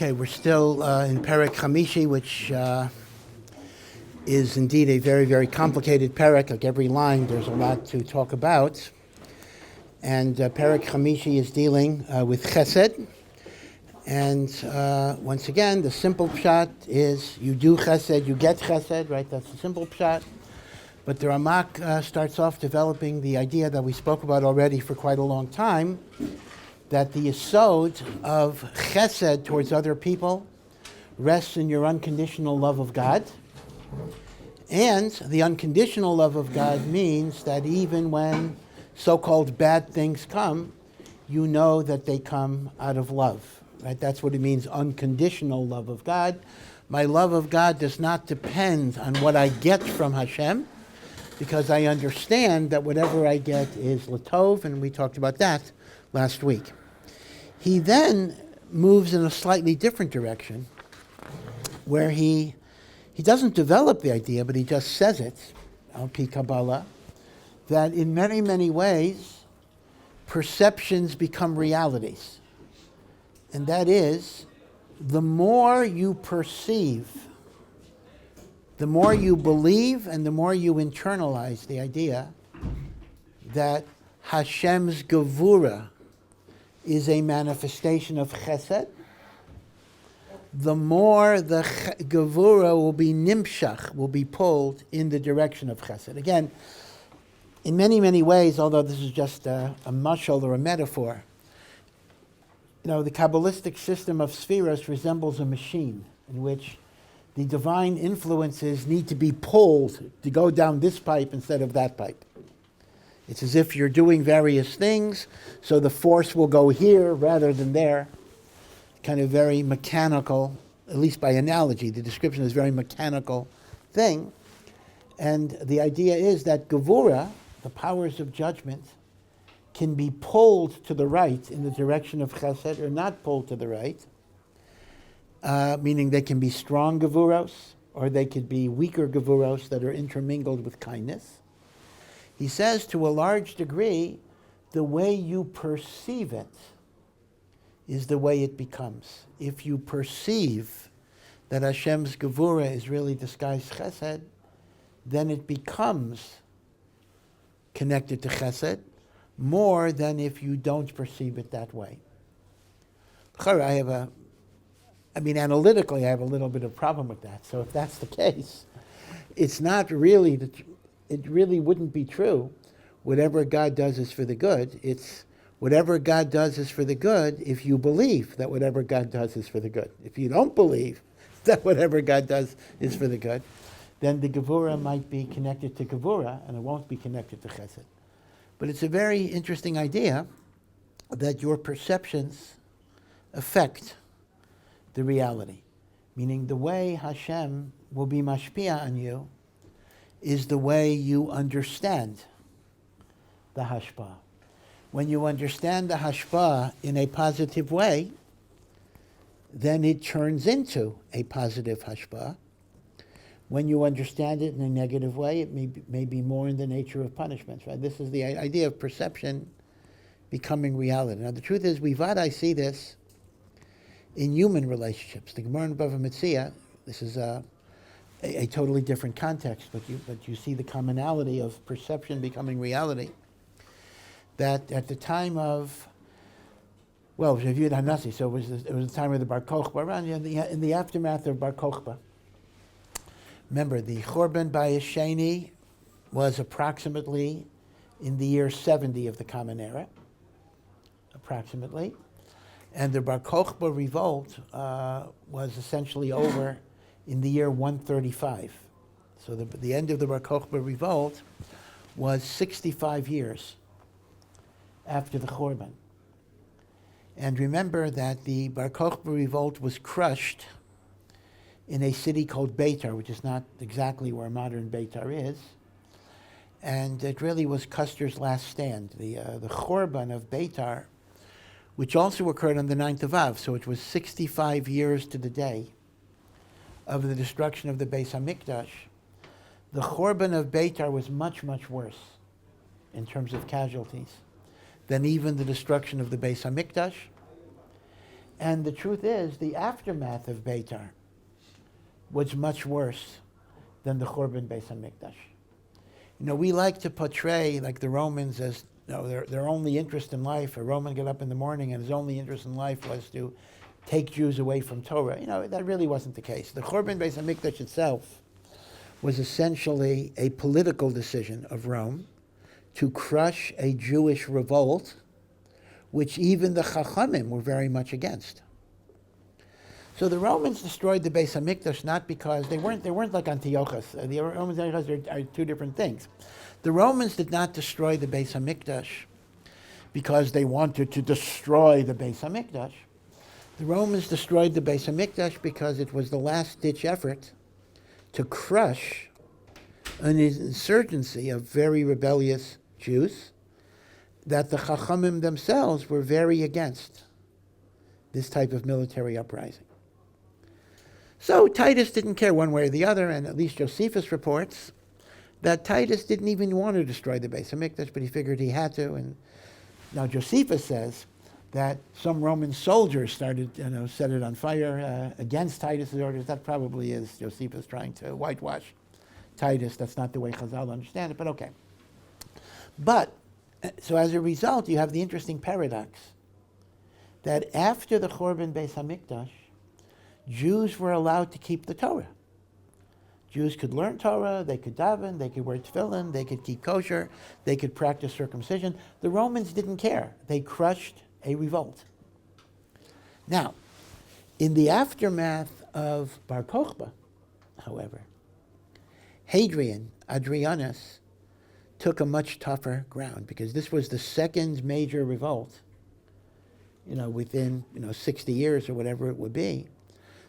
Okay, we're still in Perek Chamishi, which is indeed a very, very complicated perek. Like every line, there's a lot to talk about. And Perek Chamishi is dealing with Chesed. And once again, the simple pshat is you do Chesed, you get Chesed, right? That's the simple pshat. But the Ramak starts off developing the idea that we spoke about already for quite a long time, that the yesod of Chesed towards other people rests in your unconditional love of God. And the unconditional love of God means that even when so-called bad things come, you know that they come out of love. Right? That's what it means, unconditional love of God. My love of God does not depend on what I get from Hashem, because I understand that whatever I get is latov, and we talked about that last week. He then moves in a slightly different direction, where he doesn't develop the idea, but he just says it, al-pi Kabbalah, that in many, many ways, perceptions become realities. And that is, the more you perceive, the more you believe, and the more you internalize the idea that Hashem's Devorah is a manifestation of Chesed, the more the Devorah will be nimshach, will be pulled in the direction of Chesed. Again, in many, many ways, although this is just a mashal or a metaphor, the Kabbalistic system of spheros resembles a machine in which the divine influences need to be pulled to go down this pipe instead of that pipe. It's as if you're doing various things, so the force will go here rather than there. Kind of very mechanical, at least by analogy. The description is very mechanical thing. And the idea is that Devorah, the powers of judgment, can be pulled to the right in the direction of Chesed, or not pulled to the right, meaning they can be strong Devoros, or they could be weaker Devoros that are intermingled with kindness. He says, to a large degree, the way you perceive it is the way it becomes. If you perceive that Hashem's Devorah is really disguised Chesed, then it becomes connected to Chesed more than if you don't perceive it that way. Analytically, I have a little bit of problem with that. So if that's the case, it's not really, it really wouldn't be true. Whatever God does is for the good. It's whatever God does is for the good if you believe that whatever God does is for the good. If you don't believe that whatever God does is for the good, then the Devorah might be connected to Devorah and it won't be connected to Chesed. But it's a very interesting idea that your perceptions affect the reality. Meaning the way Hashem will be mashpia on you is the way you understand the hashpah. When you understand the hashpah in a positive way, then it turns into a positive hashpah. When you understand it in a negative way, it may be more in the nature of punishments. Right? This is the idea of perception becoming reality. Now, the truth is, I see this in human relationships. The Gemara in Bava Metzia, this is a totally different context, but you see the commonality of perception becoming reality. That at the time of, it was reviewed Hanasi, so it was the time of the Bar Kochba, in the aftermath of Bar Kochba. Remember, the Chorban Bayis Sheni was approximately in the year 70 of the Common Era, approximately. And the Bar Kochba revolt was essentially over in the year 135. So the end of the Bar Kochba revolt was 65 years after the Chorban. And remember that the Bar Kochba revolt was crushed in a city called Beitar, which is not exactly where modern Beitar is. And it really was Custer's last stand. The Chorban of Beitar, which also occurred on the 9th of Av, so it was 65 years to the day of the destruction of the Beis HaMikdash. The Chorban of Beitar was much, much worse in terms of casualties than even the destruction of the Beis HaMikdash. And the truth is, the aftermath of Beitar was much worse than the Churban Beis HaMikdash. We like to portray, like the Romans, as their only interest in life. A Roman got up in the morning and his only interest in life was to take Jews away from Torah. That really wasn't the case. The Churban Beis HaMikdash itself was essentially a political decision of Rome to crush a Jewish revolt, which even the Chachamim were very much against. So the Romans destroyed the Beis HaMikdash not because they weren't like Antiochus. The Romans and Antiochus are two different things. The Romans did not destroy the Beis HaMikdash because they wanted to destroy the Beis HaMikdash. The Romans destroyed the Beis HaMikdash because it was the last-ditch effort to crush an insurgency of very rebellious Jews that the Chachamim themselves were very against this type of military uprising. So Titus didn't care one way or the other, and at least Josephus reports that Titus didn't even want to destroy the Beis HaMikdash, but he figured he had to. And now Josephus says that some Roman soldiers started, set it on fire against Titus's orders. That probably is Josephus trying to whitewash Titus. That's not the way Chazal understand it, but okay. But, so as a result, you have the interesting paradox that after the Churban Beis HaMikdash, Jews were allowed to keep the Torah. Jews could learn Torah, they could daven, they could wear tefillin, they could keep kosher, they could practice circumcision. The Romans didn't care. They crushed a revolt. Now, in the aftermath of Bar Kokhba, however, Adrianus, took a much tougher ground because this was the second major revolt, within 60 years or whatever it would be.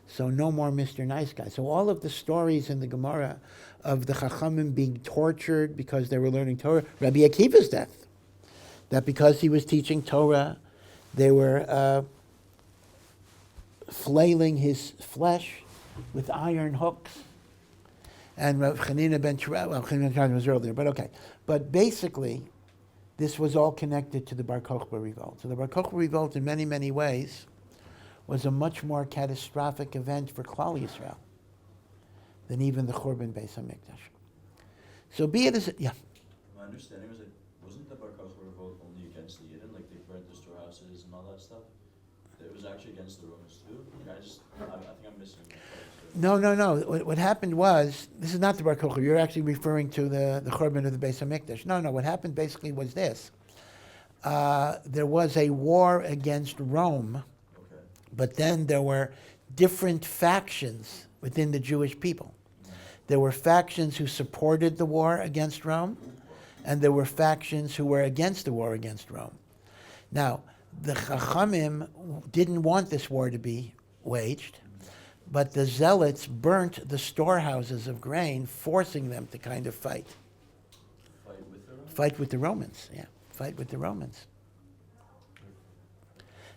So no more Mr. Nice Guy. So all of the stories in the Gemara of the Chachamim being tortured because they were learning Torah, Rabbi Akiva's death, that because he was teaching Torah, they were flailing his flesh with iron hooks. And Rav Chanina ben Chanina was earlier, but okay. But basically, this was all connected to the Bar Kokhba revolt. So the Bar Kokhba revolt, in many, many ways, was a much more catastrophic event for Klal Yisrael than even the Churban Beis HaMikdash. So be it as it, yeah. My understanding was that wasn't the Bar Kokhba revolt only against the Yidden, like they burnt the storehouses and all that stuff? It was actually against the Romans too? I think I'm missing the part. No. What happened was, this is not the Bar Kokhba, you're actually referring to the Churban of the Beis HaMikdash. No, what happened basically was this. There was a war against Rome, but then there were different factions within the Jewish people. There were factions who supported the war against Rome, and there were factions who were against the war against Rome. Now, the Chachamim didn't want this war to be waged, but the Zealots burnt the storehouses of grain, forcing them to kind of fight. Fight with the Romans, yeah. Fight with the Romans.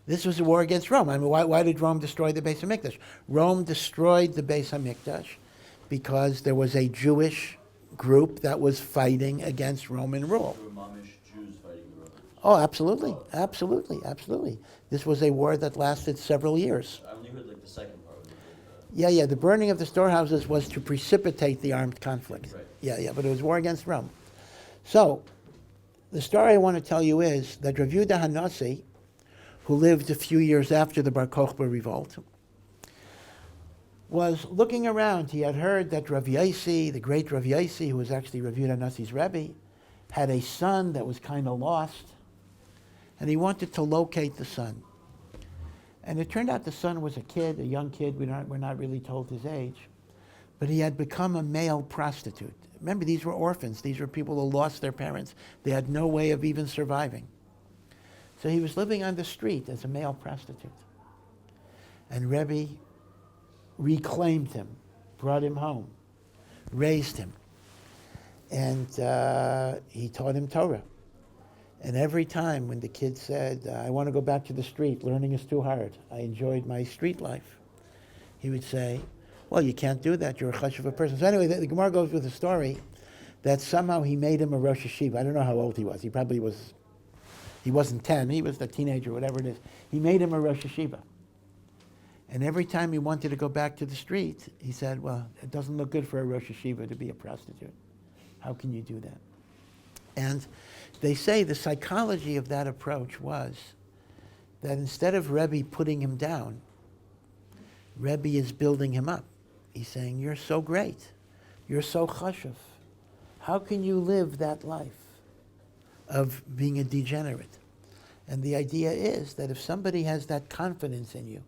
This was a war against Rome. I mean, why did Rome destroy the Beis HaMikdash? Rome destroyed the Beis HaMikdash because there was a Jewish group that was fighting against Roman rule. There were Mamish Jews fighting the Romans. Oh, absolutely. This was a war that lasted several years. I only heard the second part. Yeah. The burning of the storehouses was to precipitate the armed conflict. Right. Yeah, but it was war against Rome. So, the story I want to tell you is that Rav Yehuda HaNasi, who lived a few years after the Bar Kokhba revolt, was looking around. He had heard that Rav Yossi, the great Rav Yossi, who was actually Rav Yehuda HaNasi's Rebbe, had a son that was kind of lost, and he wanted to locate the son. And it turned out the son was a young kid, we're not really told his age, but he had become a male prostitute. Remember, these were orphans. These were people who lost their parents. They had no way of even surviving. So he was living on the street as a male prostitute. And Rebbe reclaimed him, brought him home, raised him. And he taught him Torah. And every time when the kid said, I want to go back to the street, learning is too hard, I enjoyed my street life, he would say, well, you can't do that, you're a chashuv person. So anyway, the Gemara goes with a story that somehow he made him a Rosh Hashiva. I don't know how old he was. He wasn't 10, he was a teenager, whatever it is. He made him a Rosh Hashiva. And every time he wanted to go back to the street, he said, well, it doesn't look good for a Rosh Yeshiva to be a prostitute. How can you do that? And they say the psychology of that approach was that instead of Rebbe putting him down, Rebbe is building him up. He's saying, you're so great. You're so chashuv. How can you live that life of being a degenerate? And the idea is that if somebody has that confidence in you,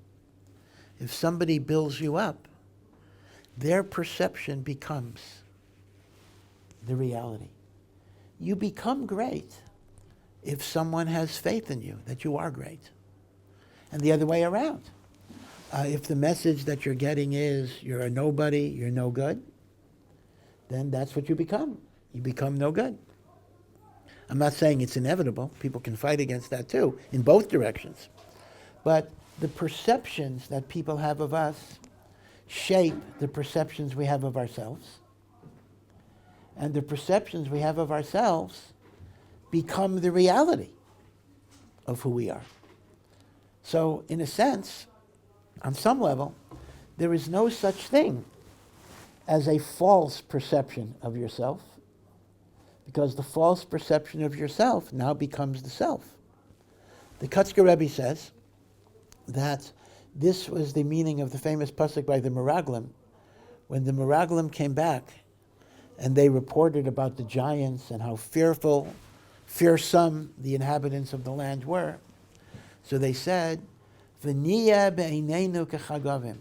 if somebody builds you up, their perception becomes the reality. You become great if someone has faith in you, that you are great. And the other way around. If the message that you're getting is you're a nobody, you're no good, then that's what you become. You become no good. I'm not saying it's inevitable. People can fight against that too, in both directions. But the perceptions that people have of us shape the perceptions we have of ourselves. And the perceptions we have of ourselves become the reality of who we are. So, in a sense, on some level, there is no such thing as a false perception of yourself, because the false perception of yourself now becomes the self. The Kotzker Rebbe says that this was the meaning of the famous pasuk by the Meraglim, when the Meraglim came back and they reported about the giants and how fearsome the inhabitants of the land were. So they said, "V'niya be'einenu kechagavim."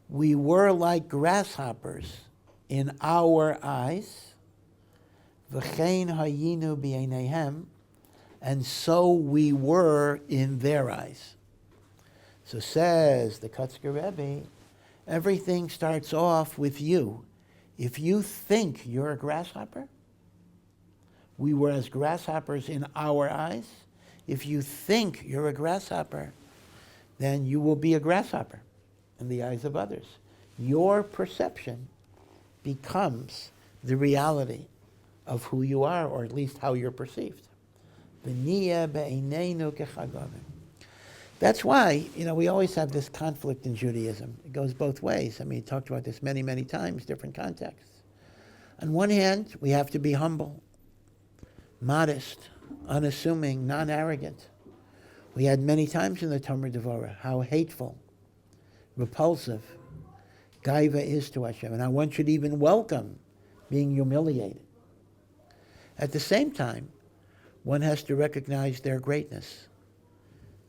We were like grasshoppers in our eyes. V'chein hayinu b'eineihem, and so we were in their eyes. So says the Kotzker Rebbe, everything starts off with you. If you think you're a grasshopper, we were as grasshoppers in our eyes. If you think you're a grasshopper, then you will be a grasshopper in the eyes of others. Your perception becomes the reality of who you are, or at least how you're perceived. That's why, we always have this conflict in Judaism. It goes both ways. We talked about this many, many times, different contexts. On one hand, we have to be humble, modest, unassuming, non-arrogant. We had many times in the Talmud Devorah how hateful, repulsive Gaiva is to Hashem, and how one should even welcome being humiliated. At the same time, one has to recognize their greatness,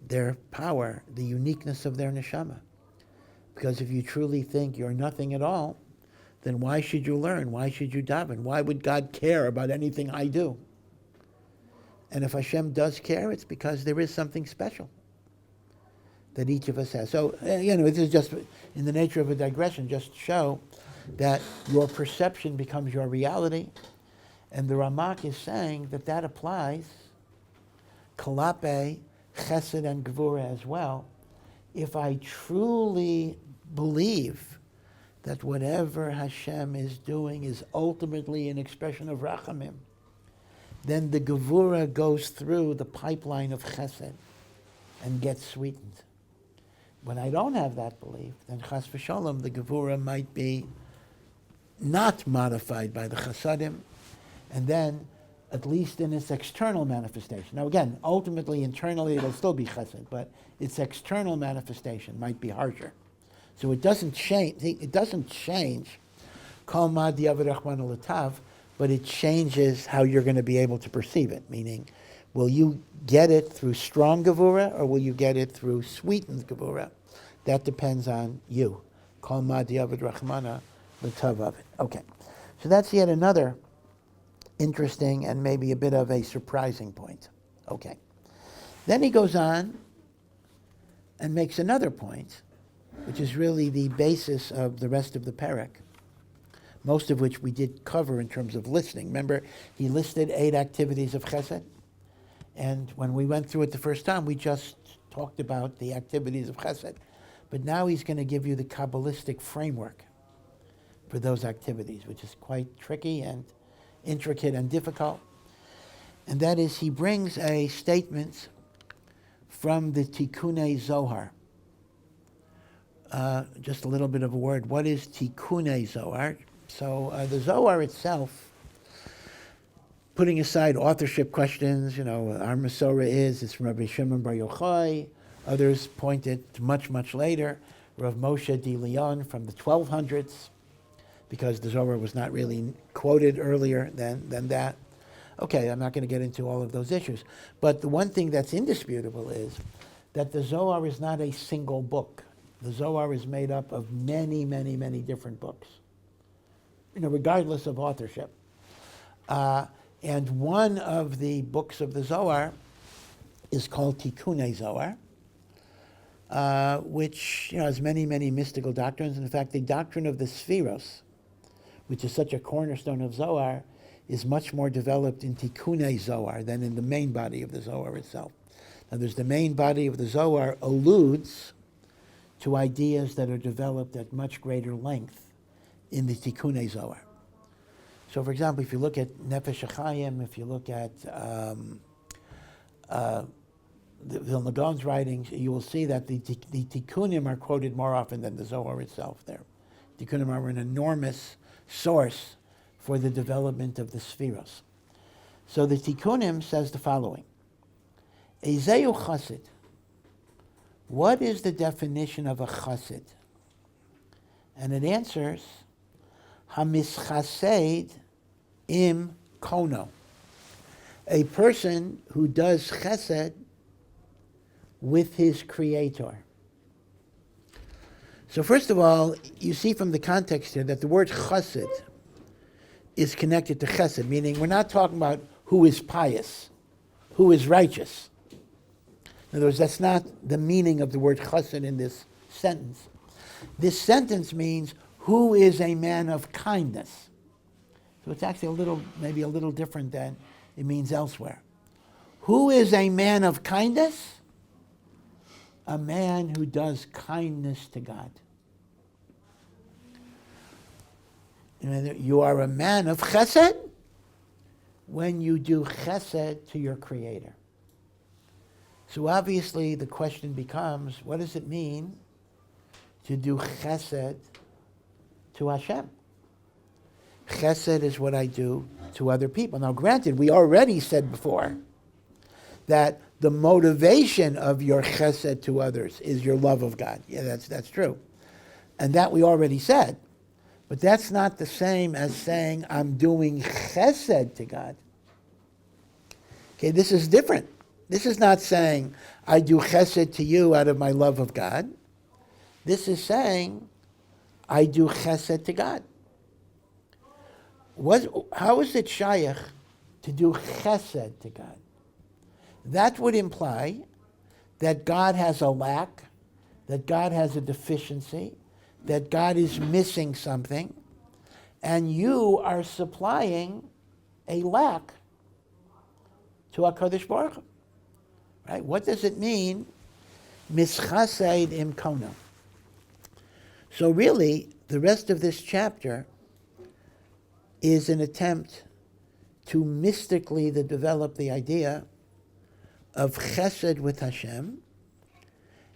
their power, the uniqueness of their neshama. Because if you truly think you're nothing at all, then why should you learn? Why should you daven? Why would God care about anything I do? And if Hashem does care, it's because there is something special that each of us has. So, this is just in the nature of a digression, just to show that your perception becomes your reality. And the Ramak is saying that applies kalape, Chesed, and Devorah as well. If I truly believe that whatever Hashem is doing is ultimately an expression of Rachamim, then the Devorah goes through the pipeline of Chesed and gets sweetened. When I don't have that belief, then Chas v'Shalom, the Devorah might be not modified by the Chasadim, and then, at least in its external manifestation. Now again, ultimately, internally, it'll still be Chesed, but its external manifestation might be harsher. So it doesn't change Kol Ma Diavad Rachmana L'Tav, but it changes how you're going to be able to perceive it, meaning, will you get it through strong Gevurah, or will you get it through sweetened Gevurah? That depends on you. Kol Ma Diavad Rachmana L'Tav of it. Okay, so that's yet another interesting and maybe a bit of a surprising point. Okay. Then he goes on and makes another point, which is really the basis of the rest of the parak, most of which we did cover in terms of listing. Remember, he listed 8 activities of Chesed, and when we went through it the first time, we just talked about the activities of Chesed. But now he's going to give you the Kabbalistic framework for those activities, which is quite tricky and intricate and difficult. And that is, he brings a statement from the Tikkunei Zohar, just a little bit of a word. What is Tikkunei Zohar? So the Zohar itself, putting aside authorship questions, our Masorah it's from Rabbi Shimon Bar Yochai. Others point it to much, much later. Rav Moshe de Leon from the 1200s, because the Zohar was not really quoted earlier than that. Okay, I'm not going to get into all of those issues. But the one thing that's indisputable is that the Zohar is not a single book. The Zohar is made up of many, many, many different books, regardless of authorship. And one of the books of the Zohar is called Tikkunei Zohar, which has many, many mystical doctrines. In fact, the doctrine of the Spheros, which is such a cornerstone of Zohar, is much more developed in Tikkunei Zohar than in the main body of the Zohar itself. Now, the main body of the Zohar alludes to ideas that are developed at much greater length in the Tikkunei Zohar. So, for example, if you look at Nefesh HaChaim, if you look at the Vilna Gaon's writings, you will see that the Tikkunim are quoted more often than the Zohar itself there. Tikkunim are an enormous source for the development of the Spheros. So the Tikkunim says the following. Ezeyu Chesed. What is the definition of a Chesed? And it answers, Hamischased im kono. A person who does chesed with his creator. So first of all, you see from the context here that the word chesed is connected to chesed, meaning we're not talking about who is pious, who is righteous. In other words, that's not the meaning of the word chesed in this sentence. This sentence means who is a man of kindness. So it's actually maybe a little different than it means elsewhere. Who is a man of kindness? A man who does kindness to God. You are a man of chesed when you do chesed to your Creator. So obviously the question becomes, what does it mean to do chesed to Hashem? Chesed is what I do to other people. Now granted, we already said before that the motivation of your chesed to others is your love of God. Yeah, that's true. And that we already said. But that's not the same as saying I'm doing chesed to God. Okay, this is different. This is not saying I do chesed to you out of my love of God. This is saying I do chesed to God. How is it shaykh to do chesed to God? That would imply that God has a lack, that God has a deficiency, that God is missing something, and you are supplying a lack to HaKadosh Baruch Hu. Right? What does it mean? Mischased im kono. So really, the rest of this chapter is an attempt to mystically develop the idea of chesed with Hashem.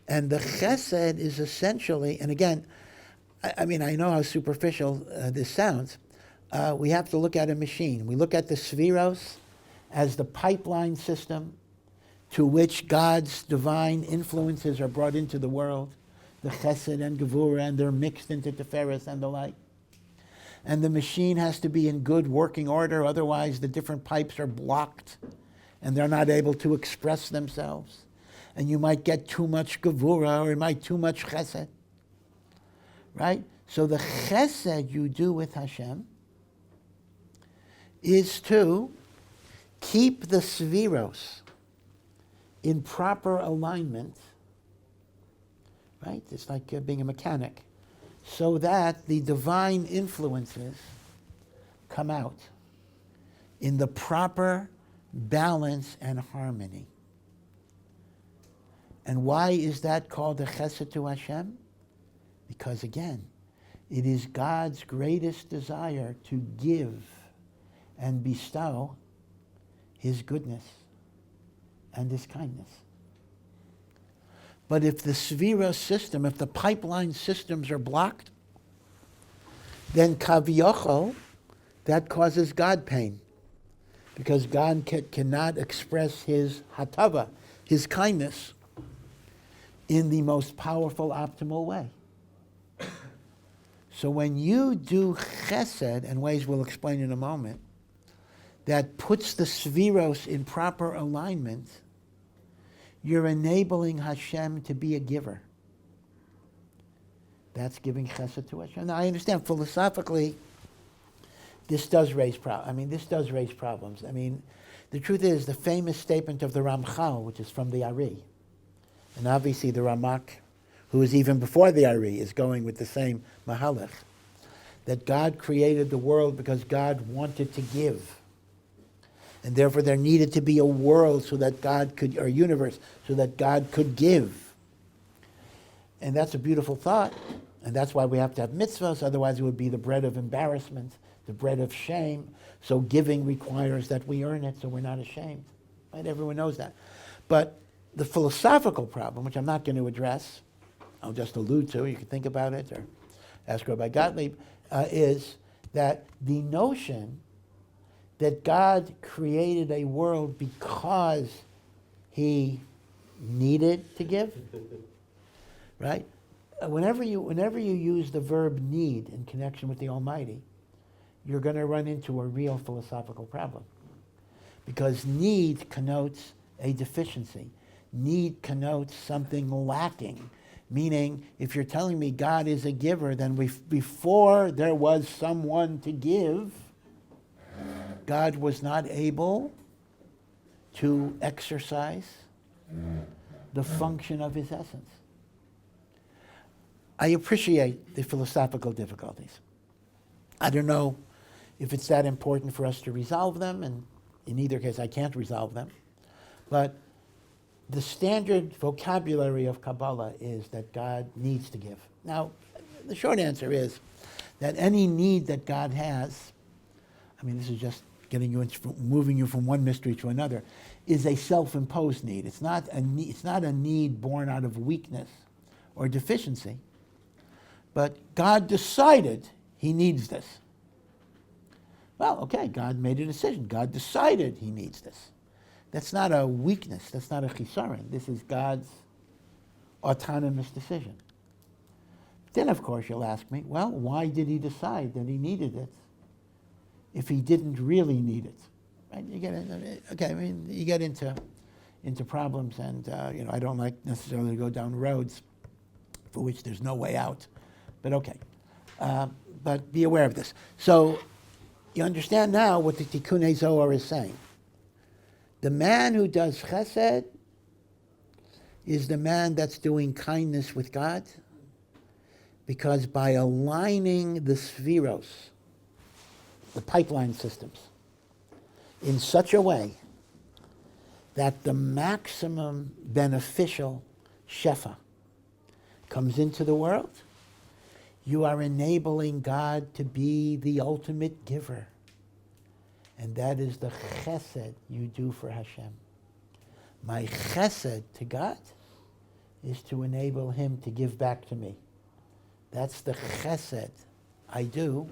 And the chesed is essentially, and again, I know how superficial this sounds. We have to look at a machine. We look at the Spheros as the pipeline system to which God's divine influences are brought into the world, the Chesed and Devorah, and they're mixed into Tiferes and the like. And the machine has to be in good working order, otherwise the different pipes are blocked and they're not able to express themselves. And you might get too much Gevurah or you might too much Chesed. Right? So the Chesed you do with Hashem is to keep the Spheros in proper alignment, right? It's like being a mechanic, so that the divine influences come out in the proper balance and harmony. And why is that called a chesed to Hashem? Because again, it is God's greatest desire to give and bestow His goodness and His kindness. But if the Svira system, if the pipeline systems are blocked, then Kaviyachol, that causes God pain. Because God cannot express his hatava, his kindness, in the most powerful, optimal way. So when you do chesed, and ways we'll explain in a moment, that puts the Sviros in proper alignment, you're enabling Hashem to be a giver. That's giving chesed to Hashem. Now I understand philosophically, this does raise problems. I mean, the truth is, the famous statement of the Ramchal, which is from the Ari, and obviously the Ramak, who is even before the Ari, is going with the same mahalach, that God created the world because God wanted to give. And therefore there needed to be a world so that God could, or universe, so that God could give. And that's a beautiful thought. And that's why we have to have mitzvahs, otherwise it would be the bread of embarrassment, the bread of shame. So giving requires that we earn it so we're not ashamed. Right? Everyone knows that. But the philosophical problem, which I'm not going to address, I'll just allude to, you can think about it or ask Rabbi Gottlieb, is that the notion that God created a world because he needed to give, right? Whenever you use the verb need in connection with the Almighty, you're going to run into a real philosophical problem. Because need connotes a deficiency. Need connotes something lacking. Meaning, if you're telling me God is a giver, then before there was someone to give, God was not able to exercise the function of his essence. I appreciate the philosophical difficulties. I don't know if it's that important for us to resolve them, and in either case I can't resolve them. But the standard vocabulary of Kabbalah is that God needs to give. Now, the short answer is that any need that God has, I mean, this is just moving you from one mystery to another, is a self-imposed need. It's not a need born out of weakness or deficiency. But God decided he needs this. Well, okay, God made a decision. God decided he needs this. That's not a weakness. That's not a chisaron. This is God's autonomous decision. Then, of course, you'll ask me, well, why did he decide that he needed it if he didn't really need it? Right? You get into problems, and I don't like necessarily to go down roads for which there's no way out. But okay. But be aware of this. So you understand now what the Tikkunei Zohar is saying. The man who does chesed is the man that's doing kindness with God, because by aligning the spheros, the pipeline systems, in such a way that the maximum beneficial shefa comes into the world, you are enabling God to be the ultimate giver. And that is the chesed you do for Hashem. My chesed to God is to enable him to give back to me. That's the chesed I do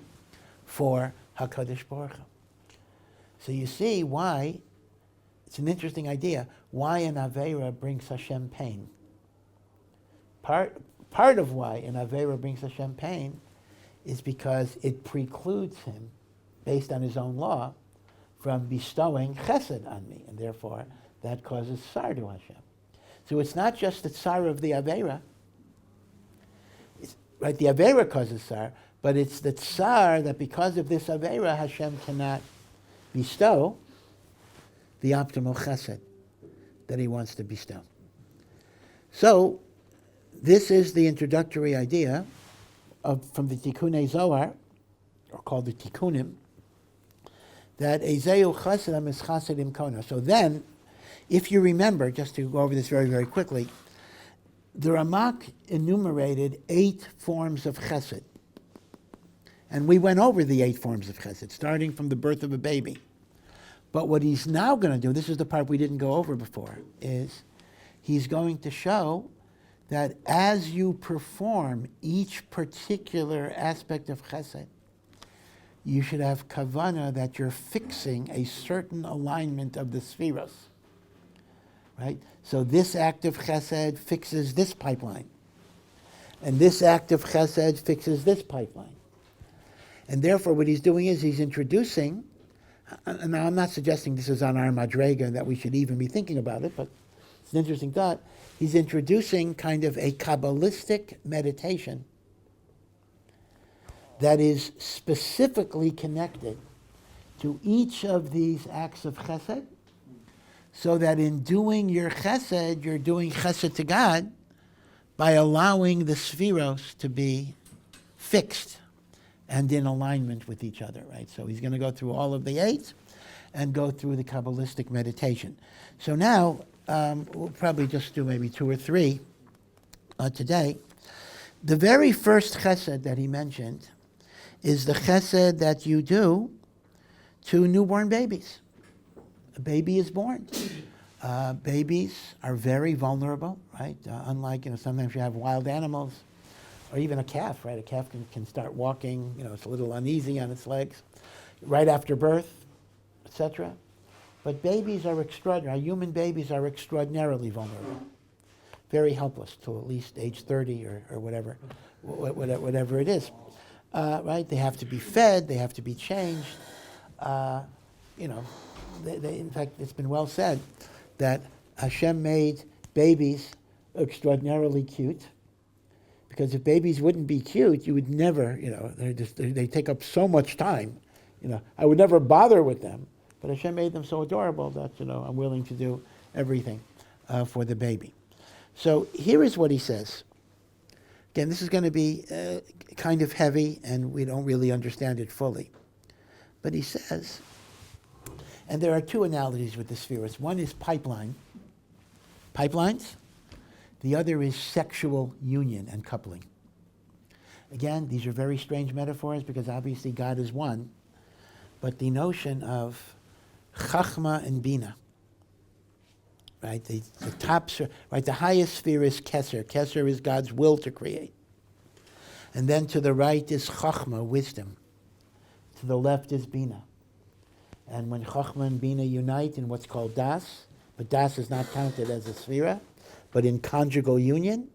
for HaKadosh Baruch Hu. So you see why, it's an interesting idea, why an Aveira brings Hashem pain. Part of why an Aveira brings Hashem pain is because it precludes him, based on his own law, from bestowing chesed on me, and therefore that causes tsar to Hashem. So it's not just the tsar of the Aveira, right? The Aveira causes tsar, but it's the tsar that because of this Aveira, Hashem cannot bestow the optimal chesed that he wants to bestow. So this is the introductory idea from the Tikkunei Zohar, or called the Tikkunim, that Ezeu Chasedam is Chasedim Kona. So then, if you remember, just to go over this very, very quickly, the Ramak enumerated 8 forms of chesed. And we went over the 8 forms of chesed, starting from the birth of a baby. But what he's now going to do, this is the part we didn't go over before, is he's going to show that as you perform each particular aspect of chesed, you should have kavana that you're fixing a certain alignment of the spheros, right? So this act of chesed fixes this pipeline, and this act of chesed fixes this pipeline. And therefore what he's doing is he's introducing, and now I'm not suggesting this is on our madrega that we should even be thinking about it, but it's an interesting thought. He's introducing kind of a Kabbalistic meditation that is specifically connected to each of these acts of chesed, so that in doing your chesed, you're doing chesed to God by allowing the spheros to be fixed and in alignment with each other, right? So he's going to go through all of the 8 and go through the Kabbalistic meditation. So now, we'll probably just do maybe 2 or 3 today. The very first chesed that he mentioned is the chesed that you do to newborn babies. A baby is born. Babies are very vulnerable, right? Unlike, sometimes you have wild animals, or even a calf, right? A calf can start walking, it's a little uneasy on its legs, right after birth, etc. But babies are extraordinary. Human babies are extraordinarily vulnerable, very helpless till at least age 30 or whatever it is, right? They have to be fed, they have to be changed. In fact, it's been well said that Hashem made babies extraordinarily cute, because if babies wouldn't be cute, you would never, they take up so much time. I would never bother with them. But Hashem made them so adorable that, I'm willing to do everything for the baby. So here is what he says. Again, this is going to be kind of heavy, and we don't really understand it fully. But he says, and there are 2 analogies with the spheres. One is pipelines. The other is sexual union and coupling. Again, these are very strange metaphors because obviously God is one. But the notion of Chachma and Bina, right? The top, right? The highest sphere is Keser. Keser is God's will to create. And then to the right is Chachma, wisdom. To the left is Bina. And when Chachma and Bina unite in what's called Das, but Das is not counted as a sphera, but in conjugal union,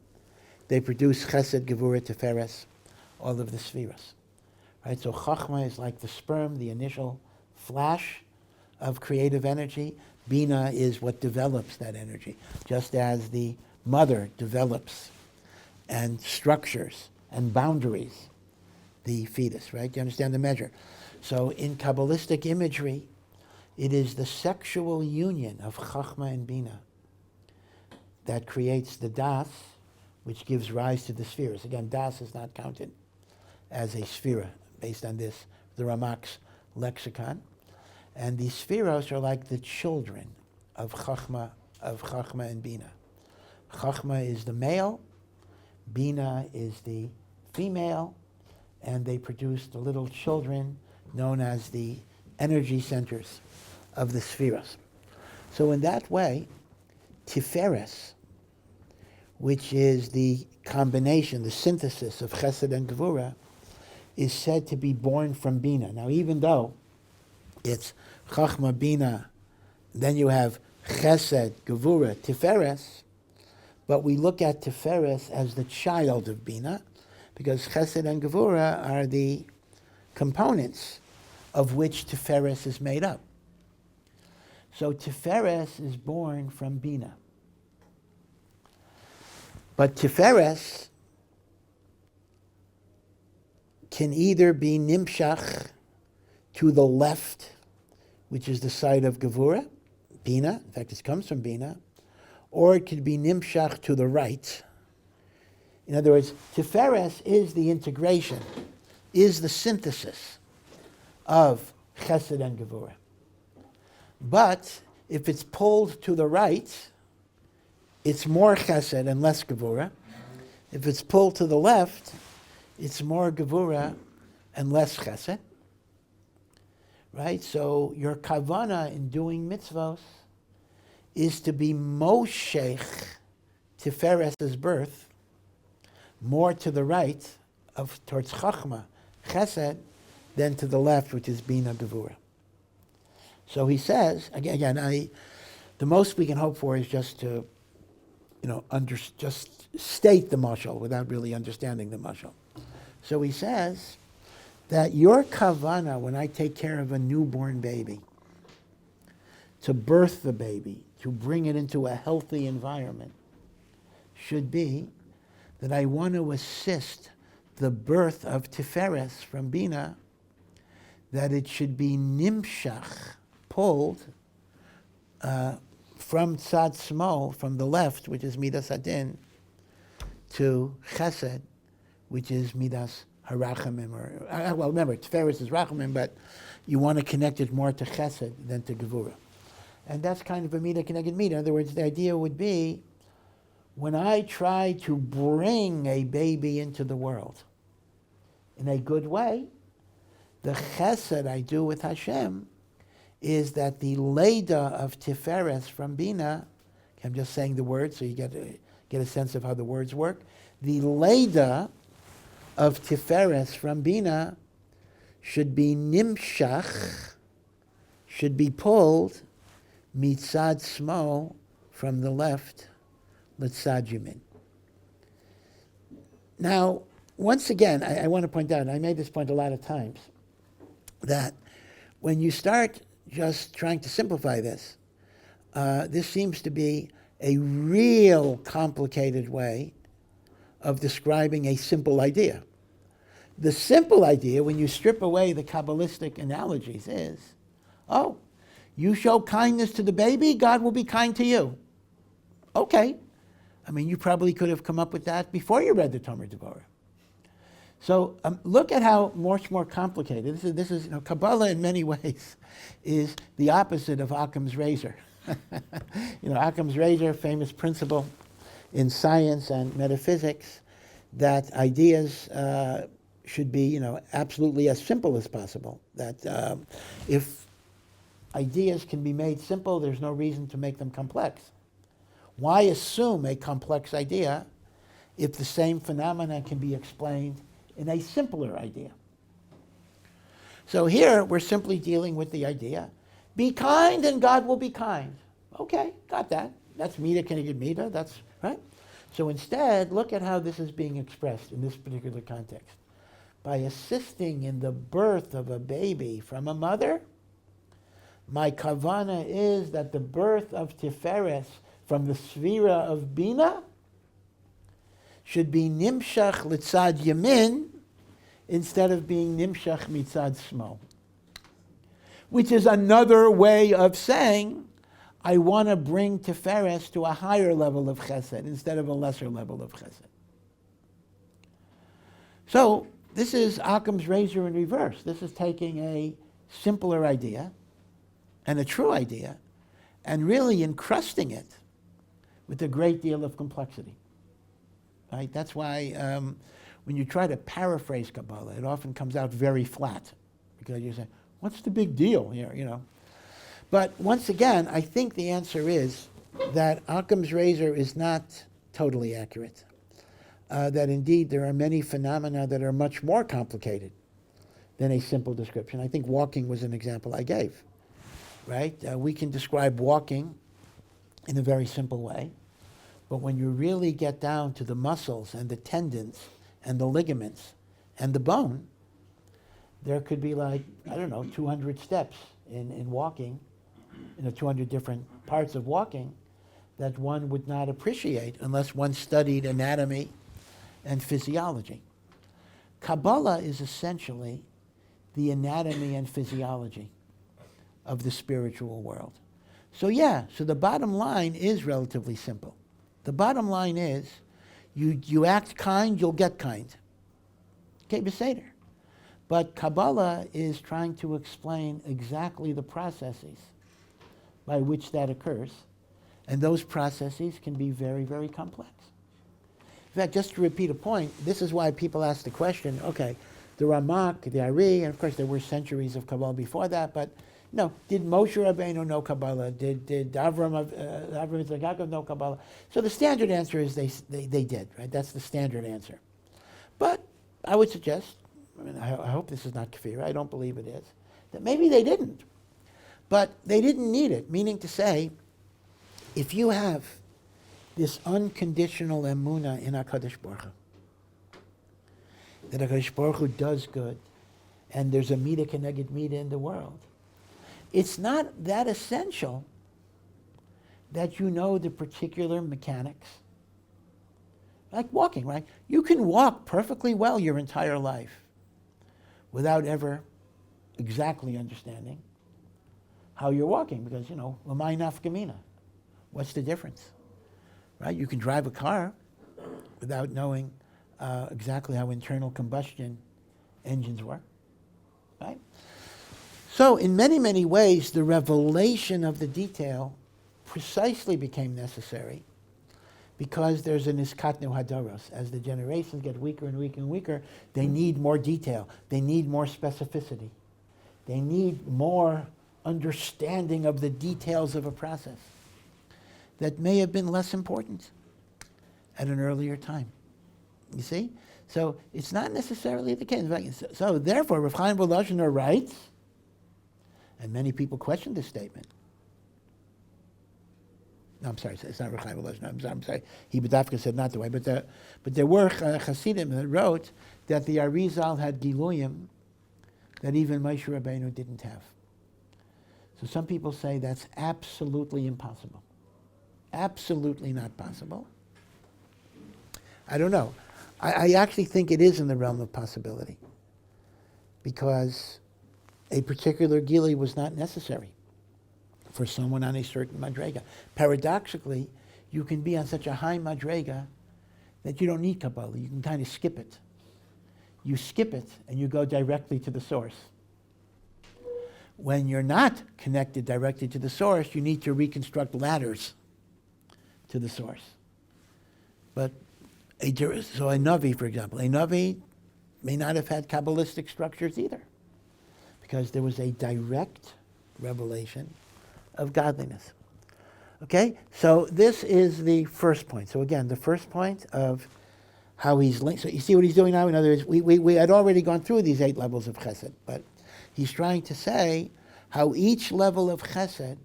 they produce Chesed, Gevurah, Tiferes, all of the spheres. Right? So Chachma is like the sperm, the initial flash of creative energy. Bina is what develops that energy, just as the mother develops and structures and boundaries the fetus, right? You understand the measure? So in Kabbalistic imagery, it is the sexual union of Chachma and Bina that creates the Das, which gives rise to the spheres. Again, Das is not counted as a sphera based on this, the Ramak's lexicon. And these spheros are like the children of Chachma and Bina. Chachma is the male, Bina is the female, and they produce the little children known as the energy centers of the spheros. So in that way, Tiferes, which is the combination, the synthesis of Chesed and Gevurah, is said to be born from Bina. Now, even though it's Chachma, Bina, then you have Chesed, Gevurah, Tiferes, but we look at Tiferes as the child of Bina, because Chesed and Gevurah are the components of which Tiferes is made up. So Tiferes is born from Bina. But Tiferes can either be Nimshach to the left, which is the side of Gevurah, Bina, in fact it comes from Bina, or it could be Nimshach to the right. In other words, Tiferes is the integration, is the synthesis of Chesed and Gevurah. But if it's pulled to the right, it's more Chesed and less Gevurah. If it's pulled to the left, it's more Gevurah and less Chesed. Right? So your kavana in doing mitzvos is to be moshech Tiferes's birth more to the right towards Chachma, Chesed, than to the left, which is Bina Devorah. So he says, again, the most we can hope for is just to, just state the mashal without really understanding the mashal. So he says that your kavana, when I take care of a newborn baby, to birth the baby, to bring it into a healthy environment, should be that I want to assist the birth of Tiferes from Bina, that it should be nimshach, pulled from Tzad Smo, from the left, which is Midas Adin, to Chesed, which is Midas HaRachamim. Well, remember, Tiferes is Rachamim, but you want to connect it more to Chesed than to Gevurah. And that's kind of a Midah connected Midah. In other words, the idea would be, when I try to bring a baby into the world in a good way, the chesed I do with Hashem is that the Leda of Tiferes from Bina, I'm just saying the words so you get a sense of how the words work. The Leda of Tiferes from Bina should be nimshach, should be pulled mitzad smo, from the left, litzad yamin. Now, once again, I want to point out, and I made this point a lot of times, that when you start just trying to simplify this, this seems to be a real complicated way of describing a simple idea. The simple idea, when you strip away the Kabbalistic analogies, is, oh, you show kindness to the baby, God will be kind to you. Okay. I mean, you probably could have come up with that before you read the Tomer Devorah. So look at how much more complicated. This is Kabbalah in many ways is the opposite of Occam's razor. Occam's razor, famous principle in science and metaphysics, that ideas should be, absolutely as simple as possible. That if ideas can be made simple, there's no reason to make them complex. Why assume a complex idea if the same phenomena can be explained in a simpler idea? So here we're simply dealing with the idea, be kind and God will be kind. Okay, got that. That's Midah Keneged Midah, that's right. So instead, look at how this is being expressed in this particular context. By assisting in the birth of a baby from a mother, my kavana is that the birth of Tiferes from the Sphira of Bina should be nimshach litzad yamin instead of being nimshach mitzad smo. Which is another way of saying, I want to bring Tiferes to a higher level of chesed instead of a lesser level of chesed. So this is Occam's razor in reverse. This is taking a simpler idea and a true idea and really encrusting it with a great deal of complexity. Right? That's why when you try to paraphrase Kabbalah, it often comes out very flat, because you say, what's the big deal here, But once again, I think the answer is that Occam's razor is not totally accurate. That indeed there are many phenomena that are much more complicated than a simple description. I think walking was an example I gave, right? We can describe walking in a very simple way, but when you really get down to the muscles and the tendons and the ligaments and the bone, there could be 200 steps in walking, 200 different parts of walking that one would not appreciate unless one studied anatomy and physiology. Kabbalah is essentially the anatomy and physiology of the spiritual world. So the bottom line is relatively simple. The bottom line is, you act kind, you'll get kind. Okay, Beseder. But Kabbalah is trying to explain exactly the processes by which that occurs, and those processes can be very, very complex. In fact, just to repeat a point, this is why people ask the question, okay, the Ramak, the Ari, and of course there were centuries of Kabbalah before that, but No. Did Moshe Rabbeinu know Kabbalah? Did Avram Yitzchak Yaakov know Kabbalah? So the standard answer is they did, right? That's the standard answer. But I would suggest, I hope this is not kafir, I don't believe it is, that maybe they didn't. But they didn't need it, meaning to say, if you have this unconditional emunah in HaKadosh Baruch Hu, that HaKadosh Baruch Hu does good, and there's a midah keneged midah in the world, it's not that essential that you know the particular mechanics. Like walking, right? You can walk perfectly well your entire life without ever exactly understanding how you're walking, because, l'may nafka mina. What's the difference? Right? You can drive a car without knowing exactly how internal combustion engines work. Right? So in many, many ways, the revelation of the detail precisely became necessary because there's an iskatnu hadoros. As the generations get weaker and weaker and weaker, they need more detail. They need more specificity. They need more understanding of the details of a process that may have been less important at an earlier time. You see? So it's not necessarily the case. So therefore, Rav Chaim Volozhiner writes, and many people question this statement. No, I'm sorry, it's not Rav Chaim Volozhiner. I'm sorry. He Badafka said not the way, but there were Hasidim that wrote that the Arizal had Giluyim that even Moshe Rabbeinu didn't have. So some people say that's absolutely impossible. Absolutely not possible. I don't know. I actually think it is in the realm of possibility because a particular gili was not necessary for someone on a certain madrega. Paradoxically, you can be on such a high madrega that you don't need Kabbalah. You can kind of skip it. You skip it and you go directly to the source. When you're not connected directly to the source, you need to reconstruct ladders to the source. But a Navi, for example, a Navi may not have had Kabbalistic structures either, because there was a direct revelation of godliness. Okay? So this is the first point. So again, the first point of how he's linked. So you see what he's doing now? In other words, we had already gone through these 8 levels of chesed, but he's trying to say how each level of chesed,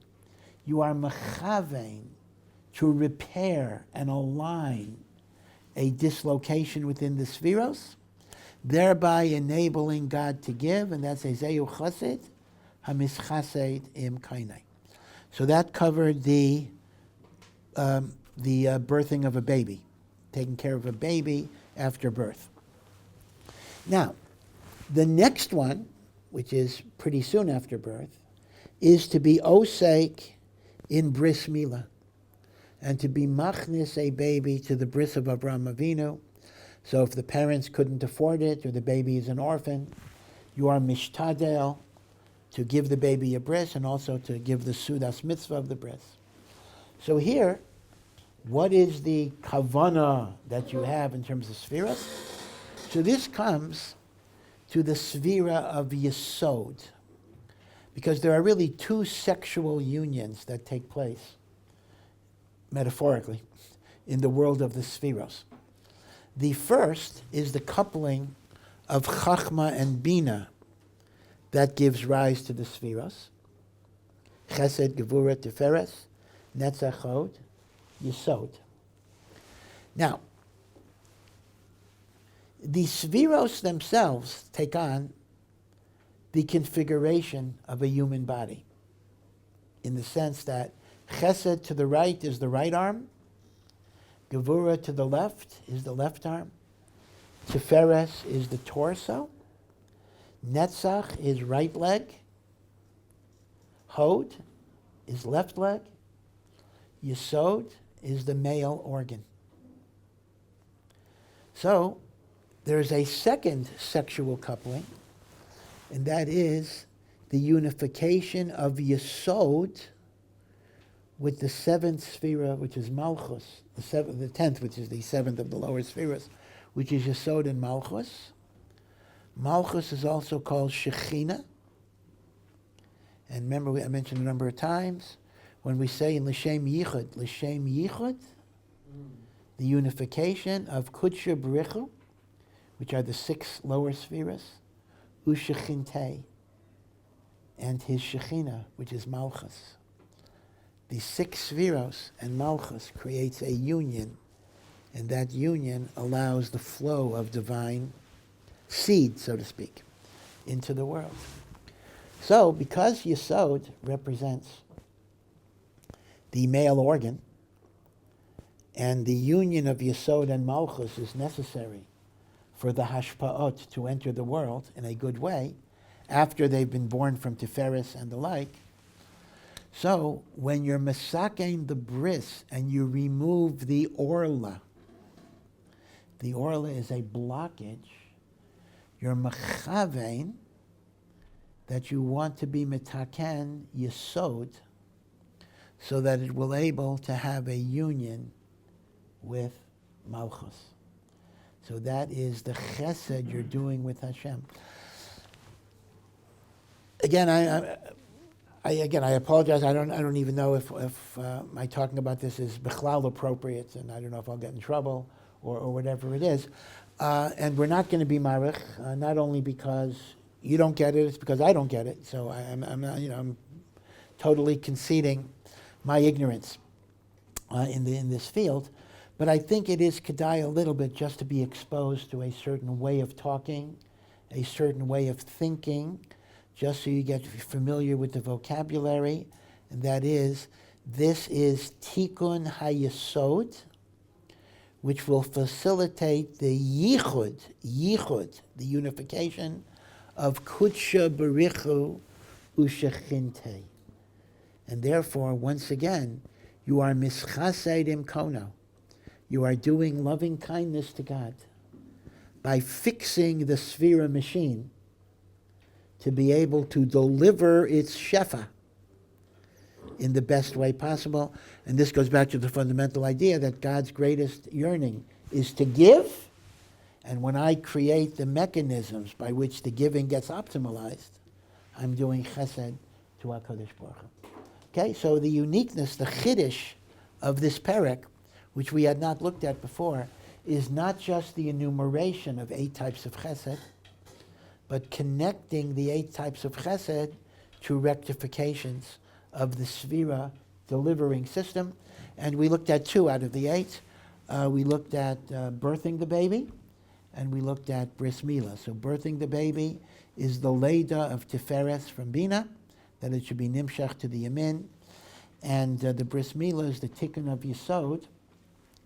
you are mechavein to repair and align a dislocation within the spheros, thereby enabling God to give, and that's a zeyu chesed, hamischased im kainai. So that covered the birthing of a baby, taking care of a baby after birth. Now, the next one, which is pretty soon after birth, is to be osek in bris milah, and to be machnis a baby to the bris of Avraham Avinu. So if the parents couldn't afford it, or the baby is an orphan, you are mishtadel to give the baby a bris, and also to give the sudas mitzvah of the bris. So here, what is the kavana that you have in terms of sfiras? So this comes to the sfira of Yesod, because there are really 2 sexual unions that take place, metaphorically, in the world of the spheros. The first is the coupling of Chachma and Bina that gives rise to the spheros. Chesed, Gevurah, Tiferes, Netzach, Hod, Yesod. Now, the spheros themselves take on the configuration of a human body, in the sense that Chesed to the right is the right arm, Gevurah to the left is the left arm, Tiferes is the torso, Netzach is right leg, Hod is left leg, Yesod is the male organ. So there's a second sexual coupling, and that is the unification of Yesod with the 7th sphera, which is Malchus, the 10th, which is the 7th of the lower spheras, which is Yesod and Malchus. Malchus is also called Shekhinah, And remember, I mentioned a number of times, when we say in L'Shem Yichud, the unification of Kudsha B'richu, which are the 6 lower spheres, U'Shechintei, and his Shekhinah, which is Malchus. The 6 spheros and Malchus creates a union, and that union allows the flow of divine seed, so to speak, into the world. So, because Yesod represents the male organ, and the union of Yesod and Malchus is necessary for the Hashpa'ot to enter the world in a good way, after they've been born from Tiferes and the like. So, when you're mesakein the bris and you remove the orla is a blockage, you're mechavein that you want to be metaken Yesod, so that it will able to have a union with Malchus. So that is the Chesed you're doing with Hashem. Again, I apologize. I don't even know if my talking about this is bechlal appropriate, and I don't know if I'll get in trouble or whatever it is. And we're not going to be marich, not only because you don't get it, it's because I don't get it. So I'm totally conceding my ignorance in this field. But I think it is kedai a little bit just to be exposed to a certain way of talking, a certain way of thinking, just so you get familiar with the vocabulary. And that is, this is tikkun hayesod, which will facilitate the yichud, the unification of kudsha berichu u'shechintei. And therefore, once again, you are mischased im kono. You are doing loving kindness to God by fixing the Sphira machine to be able to deliver its shefa in the best way possible. And this goes back to the fundamental idea that God's greatest yearning is to give, and when I create the mechanisms by which the giving gets optimalized, I'm doing chesed to HaKadosh Baruch Hu. Okay, so the uniqueness, the chiddush of this perek, which we had not looked at before, is not just the enumeration of 8 types of chesed, but connecting the 8 types of chesed to rectifications of the Sphira delivering system. And we looked at 2 out of the 8. We looked at birthing the baby, and we looked at bris milah. So birthing the baby is the leida of Tiferes from Bina, that it should be nimshach to the yamin. And the bris milah is the tikkun of Yesod,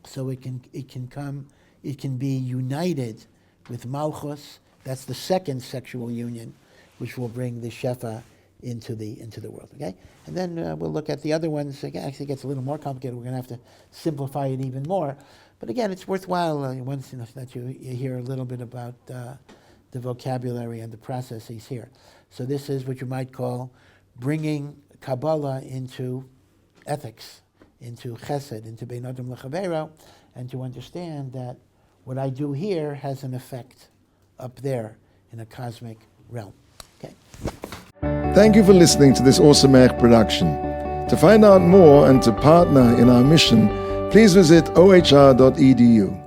so it can be united with Malchus. That's the second sexual union, which will bring the shefa into the world. Okay, and then we'll look at the other ones. It actually gets a little more complicated. We're going to have to simplify it even more. But again, it's worthwhile once that you hear a little bit about the vocabulary and the processes here. So this is what you might call bringing Kabbalah into ethics, into chesed, into bein adam lechavero, and to understand that what I do here has an effect up there in a cosmic realm. Okay. Thank you for listening to this Awesome Eich production. To find out more and to partner in our mission, please visit ohr.edu.